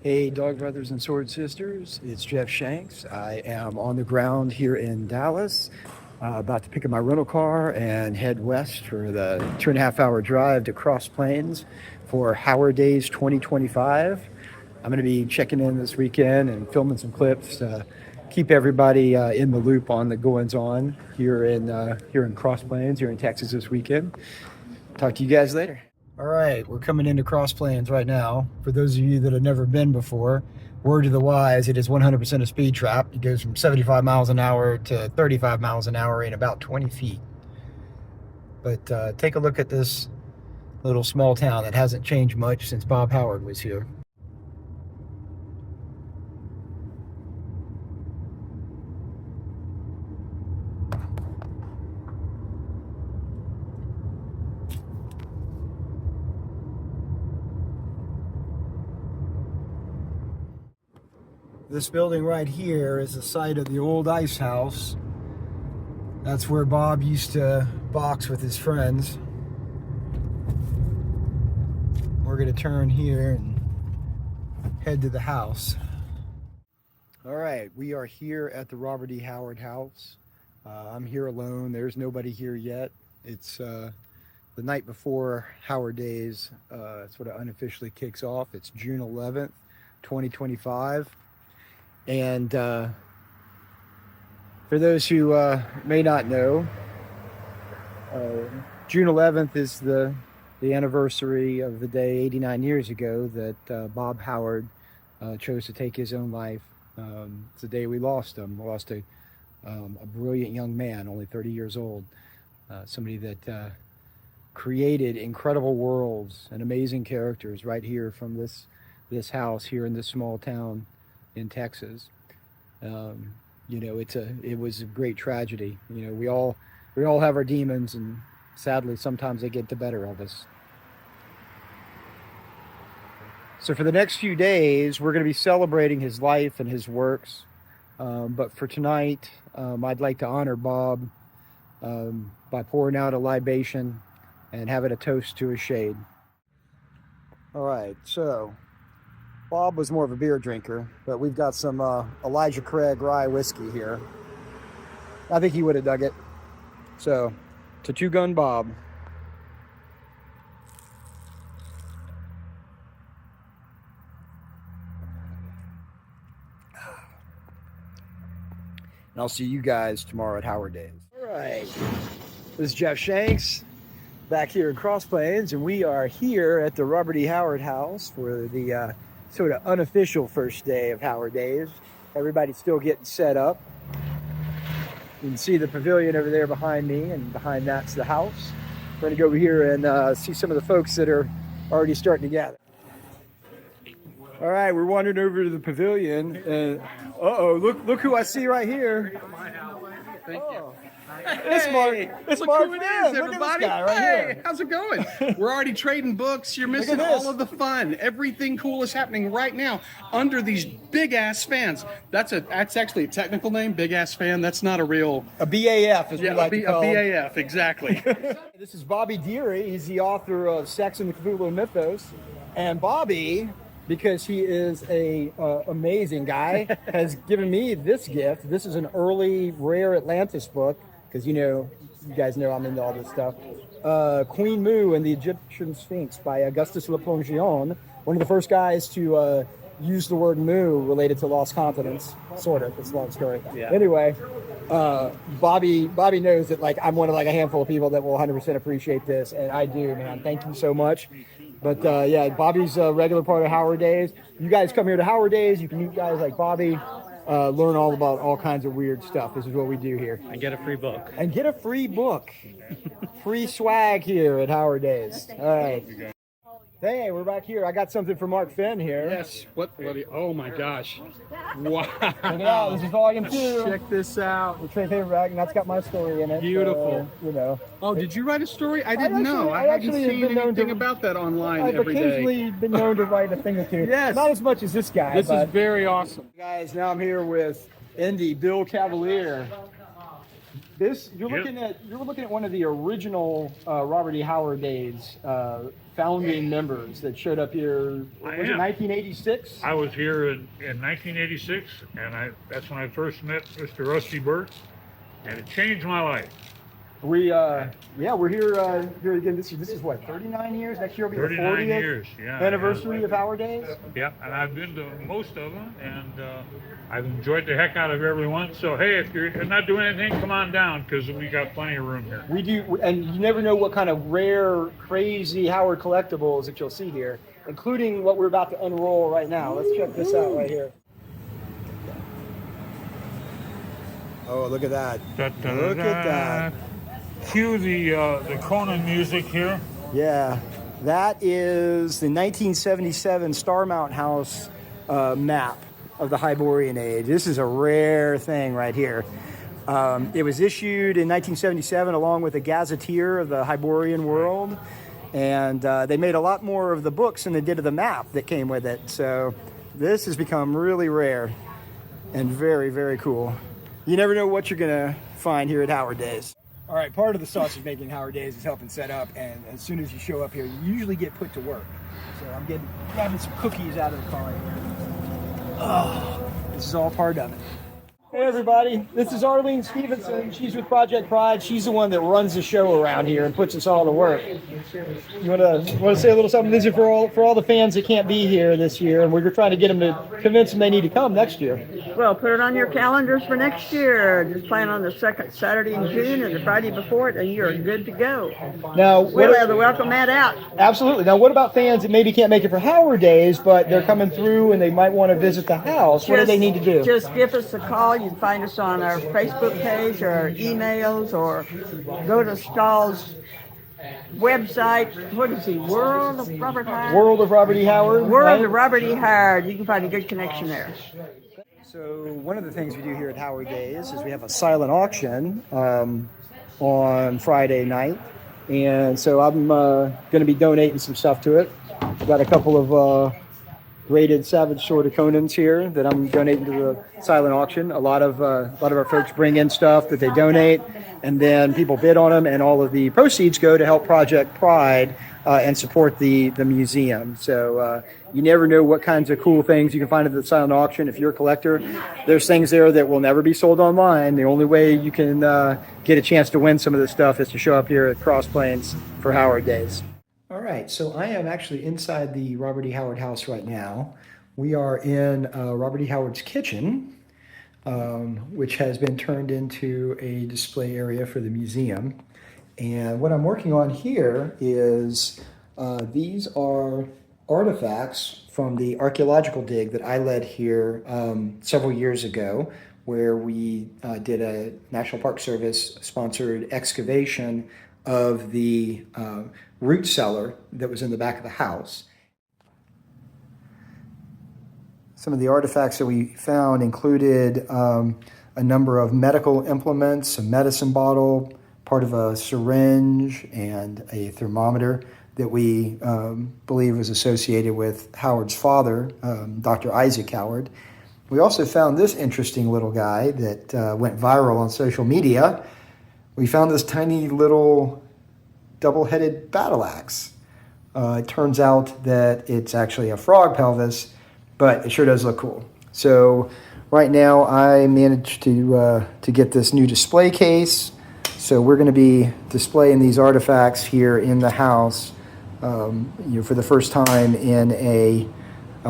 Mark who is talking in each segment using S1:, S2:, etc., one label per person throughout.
S1: Hey, dog brothers and sword sisters, it's Jeff Shanks. I am on the ground here in Dallas, about to pick up my rental car and head west for the 2.5 hour drive to Cross Plains for Howard Days 2025. I'm going to be checking in this weekend and filming some clips, keep everybody in the loop on the goings on here in Cross Plains, here in Texas this weekend. Talk to you guys later. All right, we're coming into Cross Plains right now. For those of you that have never been before, word to the wise, it is 100% a speed trap. It goes from 75 miles an hour to 35 miles an hour in about 20 feet. But take a look at this little small town that hasn't changed much since Bob Howard was here. This building right here is the site of the old ice house. That's where Bob used to box with his friends. We're gonna turn here and head to the house. All right, we are here at the Robert E. Howard house. I'm here alone. There's nobody here yet. It's the night before Howard Days. It's what it unofficially kicks off. It's June 11th, 2025. And for those who may not know, June 11th is the anniversary of the day 89 years ago that Bob Howard chose to take his own life. It's the day we lost him. We lost a brilliant young man, only 30 years old, somebody that created incredible worlds and amazing characters right here from this house here in this small town in Texas. It was a great tragedy. We all have our demons, and sadly sometimes they get the better of us. So for the next few days we're going to be celebrating his life and his works, but for tonight I'd like to honor Bob by pouring out a libation and having a toast to his shade. All right, so Bob was more of a beer drinker, but we've got some Elijah Craig rye whiskey here. I think he would have dug it. So, to Two Gun Bob. And I'll see you guys tomorrow at Howard Days. All right, this is Jeff Shanks back here in Cross Plains, and we are here at the Robert E. Howard house for the sort of unofficial first day of Howard Days. Everybody's still getting set up. You can see the pavilion over there behind me, and behind that's the house. We're gonna go over here and see some of the folks that are already starting to gather. All right, we're wandering over to the pavilion, and look who I see right here.
S2: Thank you.
S1: It's Mark. It's Mark.
S2: Who it is, everybody.
S1: Look at this guy right here.
S2: How's it going? We're already trading books. You're missing all of the fun. Everything cool is happening right now under these big ass fans. That's actually a technical name, big ass fan. That's not a real
S1: BAF, as we like to call
S2: a BAF, exactly.
S1: This is Bobby Deary. He's the author of Sex and the Cthulhu Mythos, and Bobby, because he is a amazing guy, has given me this gift. This is an early rare Atlantis book, because you guys know I'm into all this stuff. Queen Mu and the Egyptian Sphinx by Augustus Le Plongeon, one of the first guys to use the word Mu related to lost continents. Sort of. It's a long story. Yeah. Anyway, Bobby knows that I'm one of a handful of people that will 100% appreciate this, and I do, man. Thank you so much. But yeah, Bobby's a regular part of Howard Days. You guys come here to Howard Days, you can meet guys like Bobby, learn all about all kinds of weird stuff. This is what we do here.
S3: And get a free book.
S1: And get a free book. Free swag here at Howard Days. All right. Hey, we're back here. I got something for Mark Fenn here.
S2: Yes. Oh my gosh. Wow.
S1: Check it out. This is volume 2.
S2: Check this out.
S1: The trade paperback, and that's got my story in it.
S2: Beautiful. Oh, did you write a story? I didn't know. I hadn't seen anything about that online every day. I've occasionally
S1: been known to write a thing or two.
S2: Yes.
S1: Not as much as this guy.
S2: This is very awesome.
S1: Guys, now I'm here with Indy Bill Cavalier. You're looking at one of the original Robert E. Howard Days founding members that showed up here. Was it 1986?
S3: I was here in 1986, and that's when I first met Mr. Rusty Burt, and it changed my life.
S1: We're here here again. This is what, 39 years? Next year will be the
S3: 39
S1: 40th
S3: years, yeah.
S1: anniversary of Howard Days.
S3: Yeah, and I've been to most of them, and I've enjoyed the heck out of every one. So hey, if you're not doing anything, come on down, because we got plenty of room here.
S1: We do, and you never know what kind of rare, crazy Howard collectibles that you'll see here, including what we're about to unroll right now. Let's check this out right here. Oh, look at that! Look at that!
S3: Cue the Conan music here.
S1: Yeah, that is the 1977 Starmount House map of the Hyborian Age. This is a rare thing right here. It was issued in 1977 along with a gazetteer of the Hyborian world, and they made a lot more of the books than they did of the map that came with it. So this has become really rare and very, very cool. You never know what you're gonna find here at Howard Days. All right, part of the sausage making Howard Days is helping set up, and as soon as you show up here, you usually get put to work. So I'm grabbing some cookies out of the car here. Oh, this is all part of it. Hey everybody, this is Arlene Stevenson. She's with Project Pride. She's the one that runs the show around here and puts us all to work. You want to say a little something? This is for all the fans that can't be here this year, and we're trying to get them to convince them they need to come next year.
S4: Well, put it on your calendars for next year. Just plan on the second Saturday in June and the Friday before it, and you're good to go.
S1: Now,
S4: We'll have the welcome mat out.
S1: Absolutely. Now, what about fans that maybe can't make it for Howard Days, but they're coming through and they might want to visit the house? What do they need to do?
S4: Just give us a call. You can find us on our Facebook page or our emails, or go to Stahl's website. What is he? World of Robert Howard?
S1: World of Robert E. Howard.
S4: World
S1: right?
S4: of Robert E. Howard. You can find a good connection there.
S1: So one of the things we do here at Howard Days is we have a silent auction on Friday night. And so I'm going to be donating some stuff to it. I've got a couple of rated Savage Sword of Conans here that I'm donating to the silent auction. A lot of our folks bring in stuff that they donate, and then people bid on them, and all of the proceeds go to help Project Pride and support the museum. So you never know what kinds of cool things you can find at the silent auction. If you're a collector, there's things there that will never be sold online. The only way you can get a chance to win some of this stuff is to show up here at Cross Plains for Howard Days. All right, so I am actually inside the Robert E. Howard house right now. We are in Robert E. Howard's kitchen, which has been turned into a display area for the museum. And what I'm working on here is these are artifacts from the archaeological dig that I led here several years ago, where we did a National Park Service sponsored excavation of the root cellar that was in the back of the house. Some of the artifacts that we found included a number of medical implements, a medicine bottle, part of a syringe, and a thermometer that we believe was associated with Howard's father, Dr. Isaac Howard. We also found this interesting little guy that went viral on social media. We found this tiny little double-headed battle axe. It turns out that it's actually a frog pelvis, but it sure does look cool. So right now I managed to get this new display case. So we're going to be displaying these artifacts here in the house for the first time in a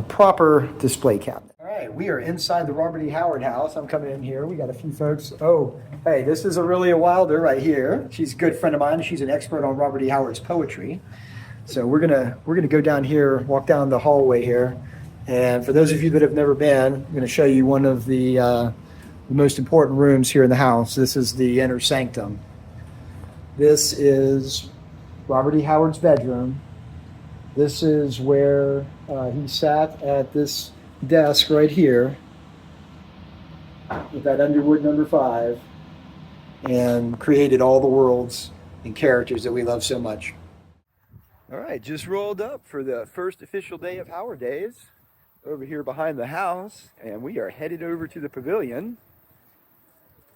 S1: proper display cabinet. All right, we are inside the Robert E. Howard house. I'm coming in here. We got a few folks. Oh, hey, this is Aurelia Wilder right here. She's a good friend of mine. She's an expert on Robert E. Howard's poetry. So we're gonna go down here, walk down the hallway here, and for those of you that have never been, I'm going to show you one of the most important rooms here in the house. This is the inner sanctum. This is Robert E. Howard's bedroom. This is where he sat at this desk right here with that Underwood number 5 and created all the worlds and characters that we love so much. All right, just rolled up for the first official day of Howard Days over here behind the house, and we are headed over to the pavilion.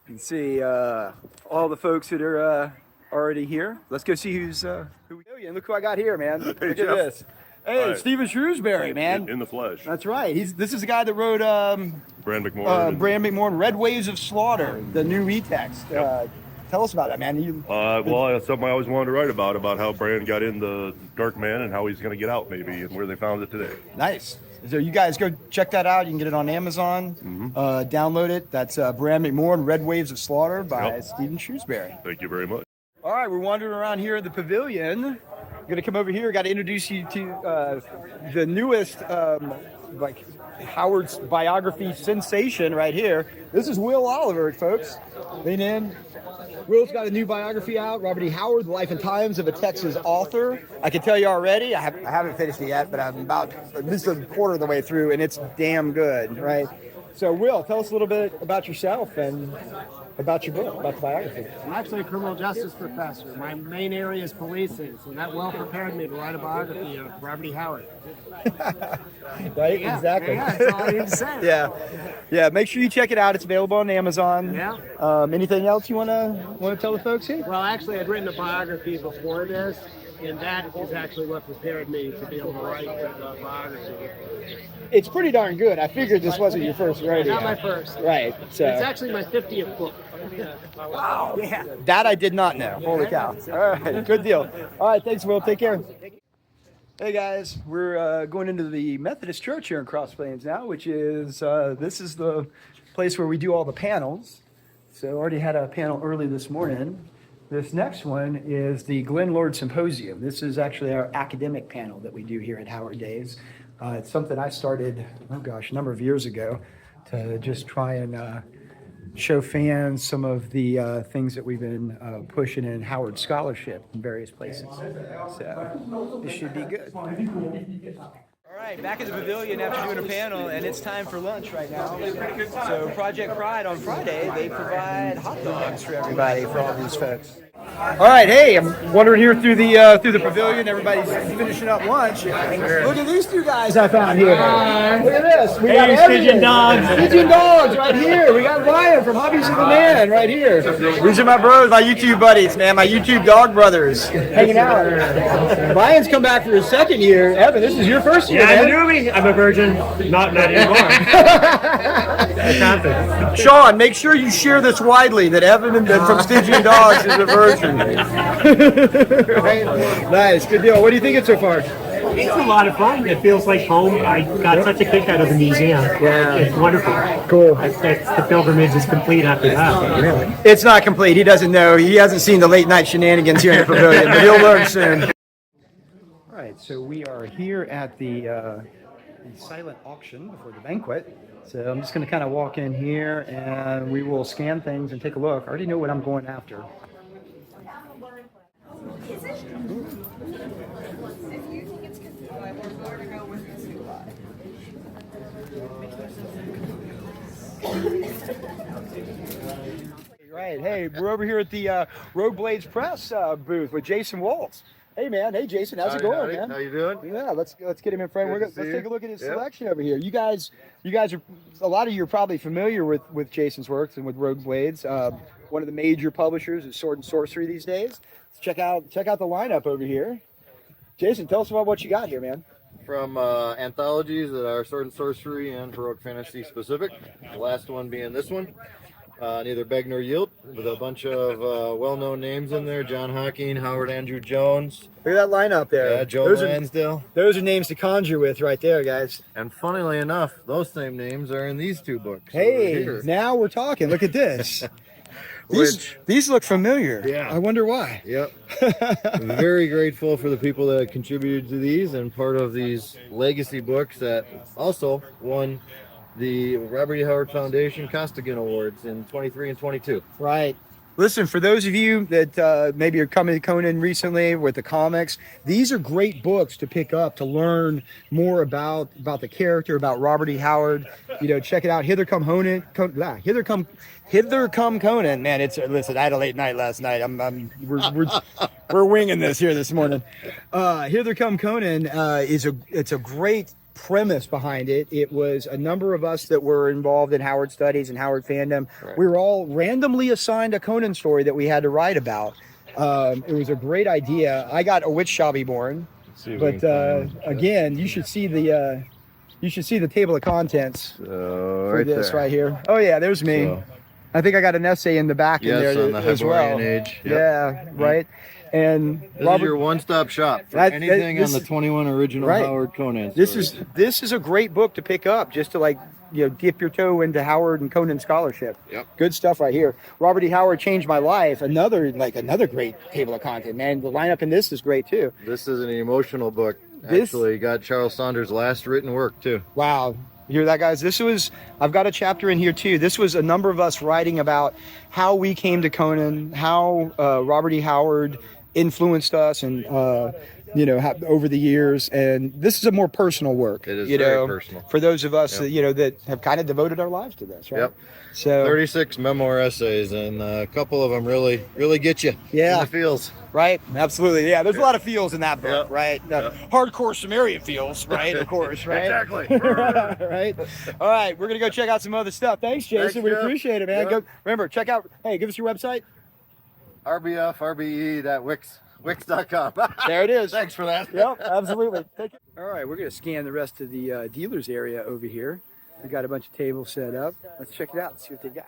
S1: You can see all the folks that are already here. Let's go see who's who. Look who I got here, man. Look at
S5: Jeff.
S1: this. Hey,
S5: Hi.
S1: Stephen Shrewsbury, man.
S5: In the flesh.
S1: That's right. This is the guy that wrote
S5: Bran McMorran.
S1: Bran McMorran, Red Waves of Slaughter, the new retext. Tell us about that, man.
S5: Well, that's something I always wanted to write about how Bran got in the Dark Man and how he's going to get out, maybe, and where they found it today.
S1: Nice. So you guys go check that out. You can get it on Amazon. Download it. That's Bran McMorran, Red Waves of Slaughter by Stephen Shrewsbury.
S5: Thank you very much.
S1: All right, we're wandering around here at the pavilion. I'm going to come over here. Got to introduce you to the newest Howard's biography sensation right here. This is Will Oliver, folks. Lean in. Will's got a new biography out, Robert E. Howard, The Life and Times of a Texas Author. I can tell you already, I haven't finished it yet, but I'm about at least a quarter of the way through, and it's damn good, right? So, Will, tell us a little bit about yourself and about your book, about the biography.
S6: I'm actually a criminal justice professor. My main area is policing, so that well prepared me to write a biography of Robert E. Howard.
S1: Right?
S6: Yeah,
S1: Exactly.
S6: yeah, that's all I need to say.
S1: Yeah. Make sure you check it out. It's available on Amazon.
S6: Yeah.
S1: Anything else you wanna tell the folks here?
S6: Well, actually, I'd written a biography before this, and that is actually what prepared me to be able to write the biography.
S1: It's pretty darn good. I figured this wasn't your first rodeo.
S6: Not my first.
S1: Right. So
S6: It's actually my 50th book.
S1: wow. Yeah. That I did not know. Holy cow. All right. Good deal. All right. Thanks, Will. Take care. Hey guys, we're going into the Methodist Church here in Cross Plains now, which is this is the place where we do all the panels. So already had a panel early this morning. This next one is the Glenn Lord Symposium. This is actually our academic panel that we do here at Howard Days. It's something I started, a number of years ago to just try and show fans some of the things that we've been pushing in Howard scholarship in various places. So this should be good. All right, back at the pavilion after doing a panel, and it's time for lunch right now. So Project Pride on Friday, they provide hot dogs for everybody, for all these folks. All right, hey, I'm wandering here through the pavilion. Everybody's finishing up lunch. Look at these two guys I found here. Look at this. We got Stygian dogs. Stygian dogs right here. We got Ryan from Hobbies of the Man right here. These are my bros, my YouTube buddies, man, my YouTube dog brothers hanging out. Ryan's come back for his second year. Evan, this is your first year.
S7: Yeah, man. I'm a virgin. Not anymore. It happens.
S1: Sean, make sure you share this widely that Evan from Stygian Dogs is a virgin. Right? Nice, good deal. What do you think so far?
S7: It's a lot of fun. It feels like home. I got such a kick out of the museum.
S1: Yeah.
S7: It's wonderful.
S1: Cool.
S7: The pilgrimage is complete after that. Really.
S1: It's not complete. He doesn't know. He hasn't seen the late night shenanigans here in the pavilion, but he'll learn soon. All right, so we are here at the silent auction before the banquet. So I'm just going to kind of walk in here and we will scan things and take a look. I already know what I'm going after. Right, hey, we're over here at the Rogue Blades Press booth with Jason Waltz. Hey man, hey Jason, how's it going, man?
S8: How you doing?
S1: Yeah, let's get him in front. Let's take a look at his
S8: Yep.
S1: selection over here. You guys are, a lot of you are probably familiar with Jason's works and with Rogue Blades. One of the major publishers of Sword and Sorcery these days. Let's check out the lineup over here. Jason, tell us about what you got here, man.
S8: From anthologies that are Sword and Sorcery and Heroic Fantasy specific. The last one being this one. Neither beg nor yield, with a bunch of well-known names in there. John Hocking, Howard Andrew Jones.
S1: Look at that lineup there.
S8: Yeah, Joe Lansdale.
S1: Those are names to conjure with right there, guys.
S8: And funnily enough, those same names are in these two books.
S1: Hey, now we're talking. Look at this. These look familiar.
S8: Yeah.
S1: I wonder why.
S8: Yep. I'm very grateful for the people that contributed to these and part of these legacy books that also won the Robert E. Howard Foundation Costigan Awards in 23 and 22.
S1: Right. Listen, for those of you that maybe are coming to Conan recently with the comics, these are great books to pick up to learn more about the character, about Robert E. Howard. You know, check it out. Hither come Conan. Man, listen. I had a late night last night. We're winging this here this morning. Hither come Conan it's a great premise behind it. It was a number of us that were involved in Howard studies and Howard fandom. Right. We were all randomly assigned a Conan story that we had to write about. It was a great idea. I got a witch shabby born, but again, you should see the table of contents for
S8: right
S1: this
S8: there.
S1: right here. Oh yeah, there's me.
S8: So-
S1: I think I got an essay in the back in
S8: Yes,
S1: there
S8: on the
S1: as well.
S8: Hyborian age. Yep.
S1: Yeah, right. And
S8: This is your one-stop shop for anything on the 21 original
S1: right.
S8: Howard Conan
S1: This
S8: stories.
S1: is a great book to pick up just to like dip your toe into Howard and Conan scholarship.
S8: Yep.
S1: Good stuff right here. Robert E. Howard changed my life. Another great table of content, man. The lineup in this is great too.
S8: This is an emotional book.
S1: This-
S8: Actually, got Charles Saunders' last written work too.
S1: Wow. You hear that, guys? I've got a chapter in here too. This was a number of us writing about how we came to Conan, how Robert E. Howard influenced us and over the years. And this is a more personal work.
S8: It is very personal.
S1: For those of us that have kind of devoted our lives to this, right?
S8: Yep.
S1: So
S8: 36 memoir essays, and a couple of them really get you
S1: Yeah.
S8: in the feels.
S1: right? Absolutely. Yeah, there's a lot of feels in that book,
S8: Yep.
S1: right? Hardcore Sumerian feels, right? Of course, right?
S8: Exactly.
S1: Right. All right, we're gonna go check out some other stuff. Thanks, Jason.
S8: Thanks,
S1: we
S8: Jeff.
S1: appreciate it, man.
S8: Yep.
S1: Go remember, check out. Hey, give us your website.
S8: RBF.wix.com.
S1: There it is.
S8: Thanks for that.
S1: Yep, absolutely. Take it. All right, we're gonna scan the rest of the dealers area over here. We got a bunch of tables set up. Let's check it out. Let's see what they got.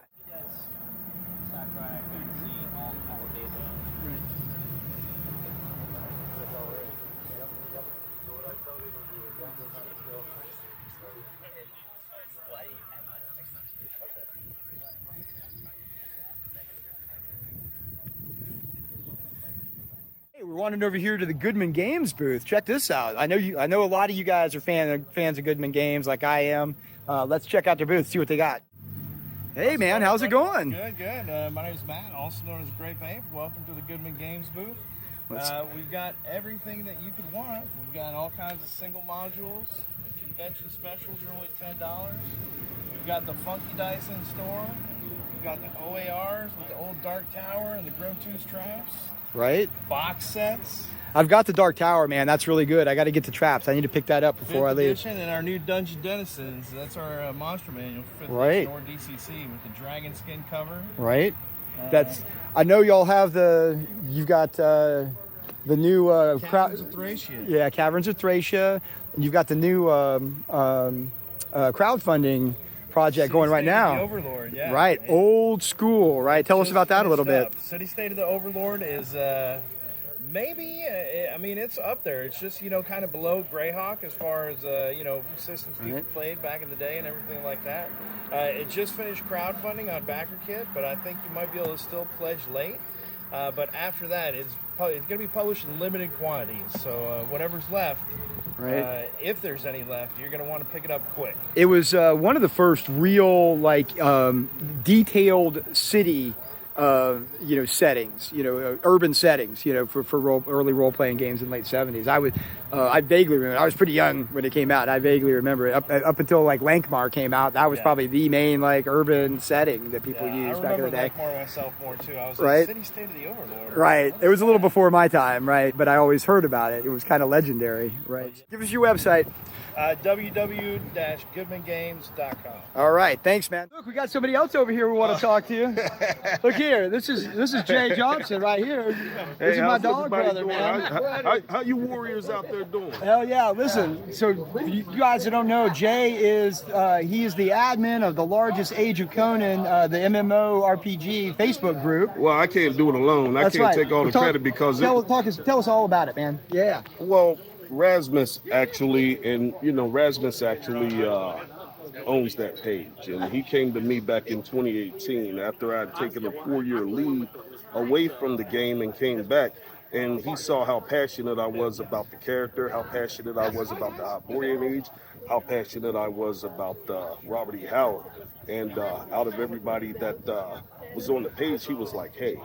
S1: Hey, we're wandering over here to the Goodman Games booth. Check this out. I know a lot of you guys are fans of Goodman Games, like I am. Let's check out their booth, see what they got. Hey, man, how's it going?
S9: Good. My name is Matt, also known as Great Pape. Welcome to the Goodman Games booth. We've got everything that you could want. We've got all kinds of single modules. Convention specials are only $10. We've got the Funky Dice in store. We've got the OARs with the old Dark Tower and the Grotooth traps.
S1: Right?
S9: Box sets.
S1: I've got the Dark Tower, man. That's really good. I got to get the traps. I need to pick that up before I leave.
S9: Edition and our new Dungeon Denizens. That's our monster manual for 5th
S1: Right.
S9: edition or DCC with the dragon skin cover.
S1: Right? I know y'all have you've got the new
S9: Caverns of Thracia.
S1: Yeah, Caverns of Thracia. You've got the new crowdfunding project going right
S9: City State of
S1: now.
S9: the Overlord, yeah.
S1: Right, old school, right? Tell us about that a little bit.
S9: City State of the Overlord is maybe, I mean, it's up there. It's just, kind of below Greyhawk as far as, systems people played back in the day and everything like that. It just finished crowdfunding on BackerKit, but I think you might be able to still pledge late. But after that, it's going to be published in limited quantities. So whatever's left,
S1: Right.
S9: if there's any left, you're going to want to pick it up quick.
S1: It was one of the first real, detailed city, settings, urban settings, for early role-playing games in the late 70s. I vaguely remember. I was pretty young when it came out. I vaguely remember it. Up until Lankmar came out, that was probably the main urban setting that people used back in the day.
S9: I remember Lankmar myself more too. I was
S1: Right.
S9: City State of the Overlord.
S1: Right. It was a little before my time, right? But I always heard about it. It was kind of legendary, right? Give us your website.
S9: www.goodmangames.com.
S1: All right, thanks, man. Look, we got somebody else over here we want to talk to. Look here, this is Jay Johnson right here. This is my dog brother, man.
S10: How you warriors out there doing?
S1: Hell yeah! Listen, so you guys that don't know, Jay is he is the admin of the largest Age of Conan, the MMORPG Facebook group.
S10: Well, I can't do it alone. I
S1: That's
S10: can't
S1: right.
S10: take all the
S1: Well,
S10: credit because
S1: tell us all about it, man. Yeah.
S10: well, Rasmus actually owns that page, and he came to me back in 2018 after I'd taken a 4-year leave away from the game and came back. And he saw how passionate I was about the character, how passionate I was about the Hyborian Age, how passionate I was about Robert E. Howard. And out of everybody that was on the page, he was like, hey,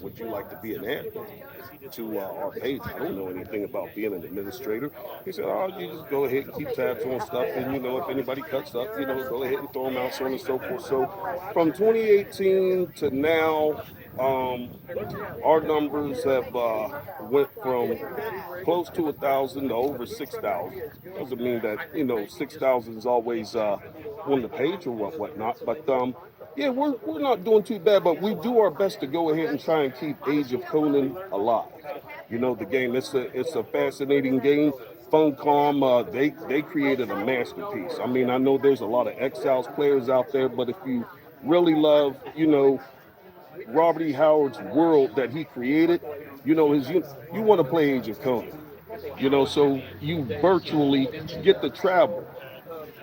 S10: would you like to be an admin to our page? I don't know anything about being an administrator. He said, oh, you just go ahead and keep tabs on stuff. And, if anybody cuts up, go ahead and throw them out, so on and so forth. So from 2018 to now, our numbers have went from close to 1,000 to over 6,000. Doesn't mean that 6,000 is always on the page or whatnot, but Yeah, we're not doing too bad, but we do our best to go ahead and try and keep Age of Conan alive. You know, the game, it's a fascinating game. Funcom, they created a masterpiece. I mean, I know there's a lot of Exiles players out there, but if you really love, you know, Robert E. Howard's world that he created, you know, you want to play Age of Conan. You know, so you virtually get to travel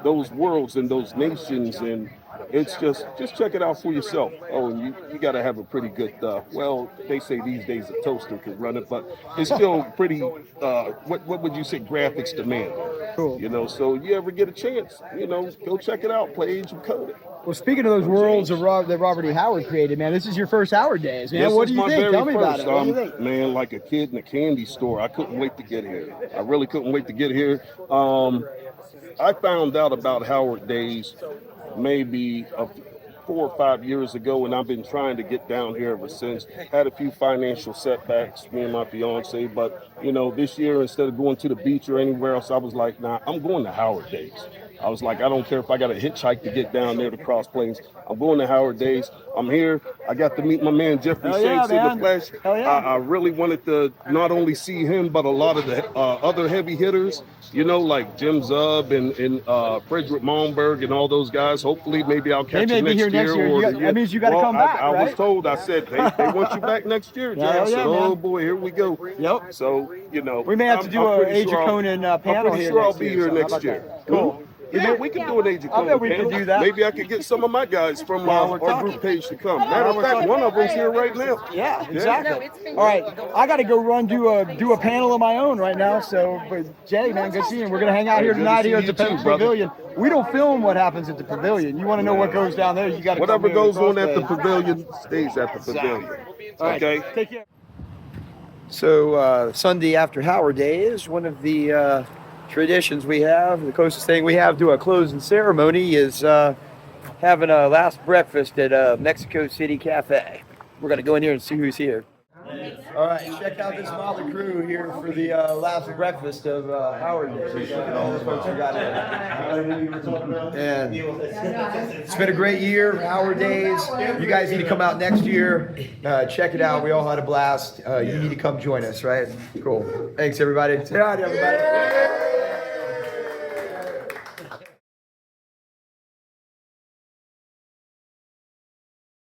S10: those worlds and those nations, and it's just check it out for yourself. Oh, and you got to have a pretty good, well, they say these days a toaster could run it, but it's still pretty, what would you say, graphics demand.
S1: Cool.
S10: You know, so you ever get a chance, you know, go check it out, play Age of Conan.
S1: Well, speaking of those worlds that Robert E. Howard created, man, this is your first Howard Days, man.
S10: This
S1: What
S10: is
S1: do you
S10: my
S1: think?
S10: very
S1: Tell me about
S10: first.
S1: it. What do you think?
S10: Man, like a kid in a candy store. I couldn't wait to get here. I really couldn't wait to get here. I found out about Howard Days maybe 4 or 5 years ago, and I've been trying to get down here ever since. Had a few financial setbacks, me and my fiance, but you know, this year instead of going to the beach or anywhere else, I was like, nah, I'm going to Howard Days. I was like, I don't care if I got to hitchhike to get down there to Cross Plains. I'm going to Howard Days. I'm here. I got to meet my man Jeffrey Shanks in the flesh. I really wanted to not only see him, but a lot of the other heavy hitters, you know, like Jim Zub and Frederick Malmberg and all those guys. Hopefully, maybe I'll catch you next year.
S1: That means you got to come back,
S10: I
S1: right?
S10: was told, I said, they want you back next year, Jay. I said, oh boy, here we go.
S1: Yep.
S10: So, you know.
S1: We may have to do an Age of Conan panel here.
S10: I'm pretty sure I'll be here next year.
S1: Cool.
S10: Yeah, we can do an Age of Conan.
S1: I bet we can do that.
S10: Maybe I could get some of my guys from our group page to come. Matter of fact, one of them's here right now.
S1: Yeah, exactly. All right, I got to go do a panel of my own right now. So, but Jay, man, good seeing you. We're gonna hang out here tonight here at the pavilion. We don't film what happens at the pavilion. You want to know what goes down there? You got to.
S10: Whatever goes on at the pavilion stays at the pavilion. Okay.
S1: Take care. So Sunday after Howard Days, one of the traditions we have, the closest thing we have to a closing ceremony is having a last breakfast at Mexico City Cafe. We're gonna go in here and see who's here. All right, check out this motley crew here for the last breakfast of Howard Days. Look at all the folks we got here. And it's been a great year, Howard Days. You guys need to come out next year. Check it out. We all had a blast. You need to come join us, right? Cool. Thanks, everybody. Say hi to everybody.